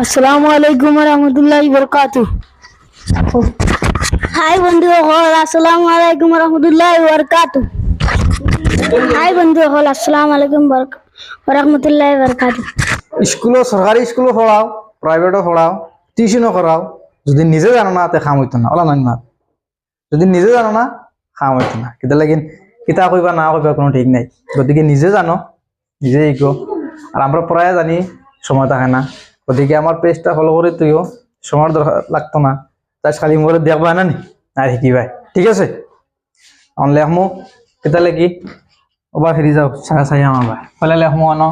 আসসালামু আলাইকুম রহমতুল্লাহি বরকাতুহ। হাই বন্ধু হল আসসালামু আলাইকুম রহমতুল্লাহি বরকাতুহ। হাই বন্ধু হল আসসালামু আলাইকুম রহমতুল্লাহি বরকাতুহ। স্কুলও সরকারি স্কুলও পড়াও, প্রাইভেটও পড়াও, টিউশনও করাও। যদি নিজে জানো না তে খাম হইতো না, ওলা নাই মার। যদি নিজে জানো না খাম হইতো না, কিতা লাগিন কিতা কইবা না কইবা কোনো ঠিক নাই। গতিকে নিজে জানো, নিজে শিখো। আর আমরা প্রায় জানি সময় থাকে না, গতিকে আমার পেজটা ফলো করে তুইও সময় দরকার লাগতো না। তাই খালি মোবাইলে দেখবা না নি আর শিকিবাই, ঠিক আছে? অনলে লেখমু কিতা লাগি ওবা ফিরি যাও সারা চাই আমার ফলে লেখমু আনো।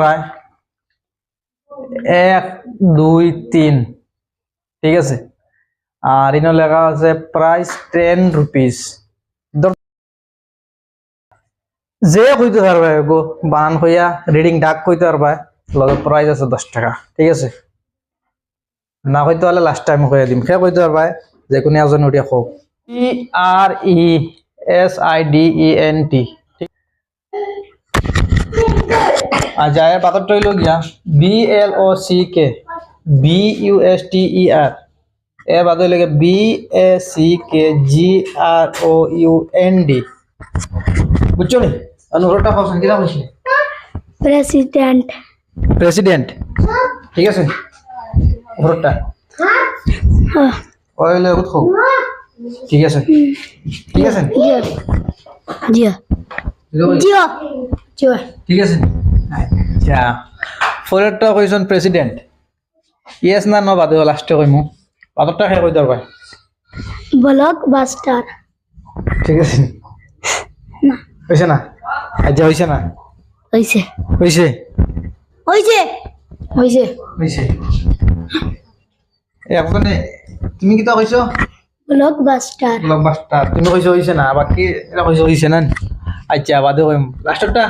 রায় 1 2 3, ঠিক আছে? আর ইনো লেখা আছে প্রাইস 10 রুপিস। যে কইতে পারবে গো বান হইয়া রিডিং ডাক কইতে পারবা, লগে প্রাইস আছে 10 টাকা, ঠিক আছে? না কইতে হলে লাস্ট টাইম কইয়া দিম, সে কইতে পারবা যে কোনো একজন উঠিয়া কও PRESIDENT। আর যায় পাথরটা হইল গিয়া BLOCK BUSTER, এ বাদ হইল গিয়া BACKGROUND। বুঝছো নি? অনুরোধটা পাওছেন কিলা কইছি? প্রেসিডেন্ট। প্রেসিডেন্ট, ঠিক আছে? অনুরোধটা ওইলে উঠো, ঠিক আছে? ঠিক আছে, জিয়া জিয়া জিয়া জিয়া। ঠিক আছে। আচ্ছা, ফরেরটা কইছন প্রেসিডেন্ট। ইয়েস না নো বাদে লাস্টে কইমু। পাথরটা খাই কই দরবার, ব্লকবাস্টার। ঠিক আছে? না হইছে না? আচ্ছা হইছে না? হইছে হইছে হইছে হইছে হইছে। এখন তুমি কিতা কইছো? ব্লকবাস্টার। ব্লকবাস্টার তুমি কইছো হইছে না, বাকি এরা কইছো হইছে না? আচ্ছা বাদে কইম। লাস্টটা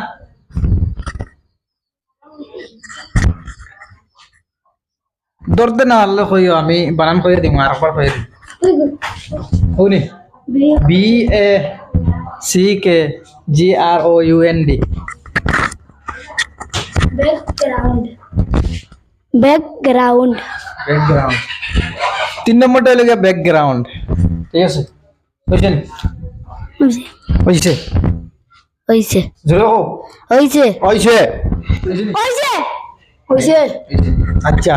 দরতে না হলে কইও, আমি বানান কইয়া দিম, আর একবার কইয়া দিম। শুনি BACKGROUND। ব্যাকগ্রাউন্ড। ব্যাকগ্রাউন্ড। ব্যাকগ্রাউন্ড 3 নম্বরটা হলো গিয়া ব্যাকগ্রাউন্ড, ঠিক আছে? বুঝছেন? হইছে হইছে হইছে জোরে কও। হইছে হইছে হইছে হইছে। আচ্ছা,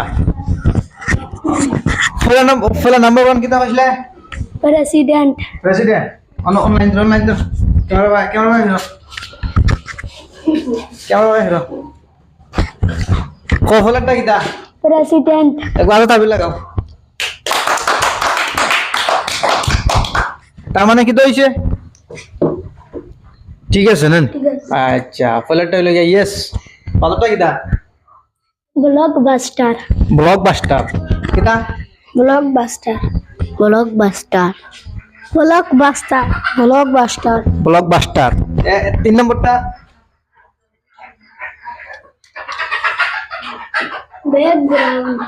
ফেলা নাম্বার 1 কিতা কইছিলে? President. President. Online camera hero কো ফেলাটা কিতা? প্রেসিডেন্ট। একবার তাবি লাগাও। তার মানে কি হইছে? ঠিক আছে না? আচ্ছা, ফেলাটা হইল গিয়া ইয়েস। পাথরটা কিতা? ব্লকবাস্টার। ব্লকবাস্টার কিতা? Blockbuster. Blockbuster. Blockbuster. Blockbuster. Blockbuster. 3 নম্বরটা background.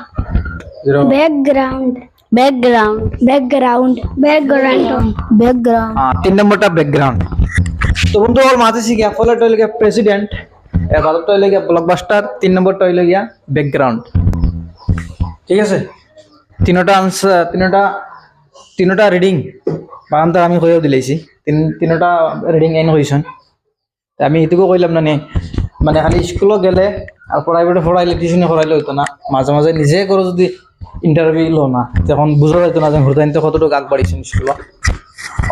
Zero. Background. Background. Background. Background. Background. 3 নম্বরটা ব্যাকগ্রাউন্ড। তো বন্ধু ওর মাঝে শিখিয়া ফলাটা হইল গিয়া প্রেসিডেন্ট, এর বাদরটা হইল গিয়া ব্লকবাস্টার, 3 নম্বরটা হইল গিয়া ব্যাকগ্রাউন্ড, ঠিক আছে? তিনটা আনসার, তিনটা রিডিং বানানটা আমি কইও দিলাইছি। তিনটা রিডিং এন কইছন। আমি এটুকু কইলাম না নে, মানে খালি স্কুলে গেলে আর প্রাইভেটে পড়াইলে টিউশনে পড়াইলে হইতো না, মাঝে মাঝে নিজে করো যদি ইন্টারভিউ লো না তখন বুঝা যাইতো না যে হুরদাইনতে কতটুকু আগ বাড়িছেন স্কুল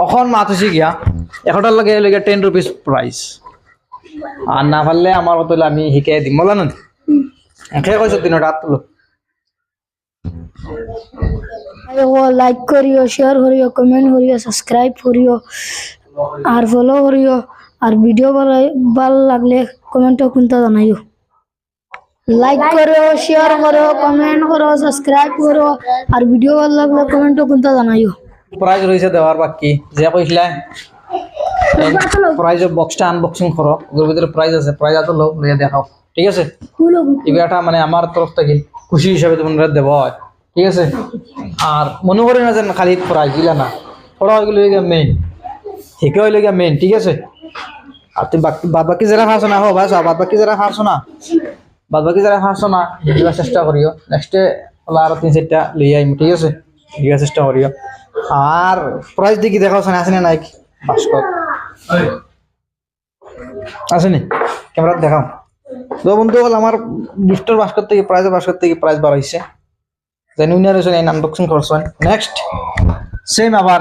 এখন মাত হয়েছে গিয়া 1টার লাগে 10 রুপিস প্রাইস আর না পারলে আমার মতো আমি শিখাই দিম বলা না একে কইছো 3টা হাত তুলো লাইক করিও শেয়ার করিও কমেন্ট করিও সাবস্ক্রাইব করিও আর ফলো করিও আর ভিডিও ভালো লাগলে কমেন্টও কিন্তু জানাইও লাইক করো শেয়ার করো কমেন্ট করো সাবস্ক্রাইব করো আর ভিডিও ভালো লাগলে কমেন্টও কিন্তু জানাইও প্রাইজ রয়েছে দেওয়ার বাকি যে কইছিলা প্রাইজ বক্সটা আনবক্সিং করো ওর ভিতরে প্রাইজ আছে প্রাইজ আতো লো লইয়া দেখাও ঠিক আছে এবারটা মানে আমার তরফ থেকে খুশি হিসাবে তোমরা দেব হয় ঠিক আছে আর মনে করে না যে খালি প্রাইজ দিলা না পড়া হয়ে গেলে মেইন ঠিক হইলে গিয়া মেইন ঠিক আছে আর তুই বাদ বাকি যারা খাস না হো বাস বাদ বাকি যারা খাস না বাদ বাকি যারা খাস না দিবার চেষ্টা করিও নেক্সটে হলো আরো 3-4টা লইয়া আইম ঠিক আছে দিবার চেষ্টা করিও আর প্রাইজ দেখি দেখাও না আছে না নাই বাস্কট আসেনি ক্যামেরা দেখাও তো বন্ধু হল আমার গিফটের বাস্কট থেকে প্রাইজের বাস্কট থেকে প্রাইজ বাড়াইছে জানি উইনার হয়েছে আনবক্সিং করছেন নেক্সট সেম আবার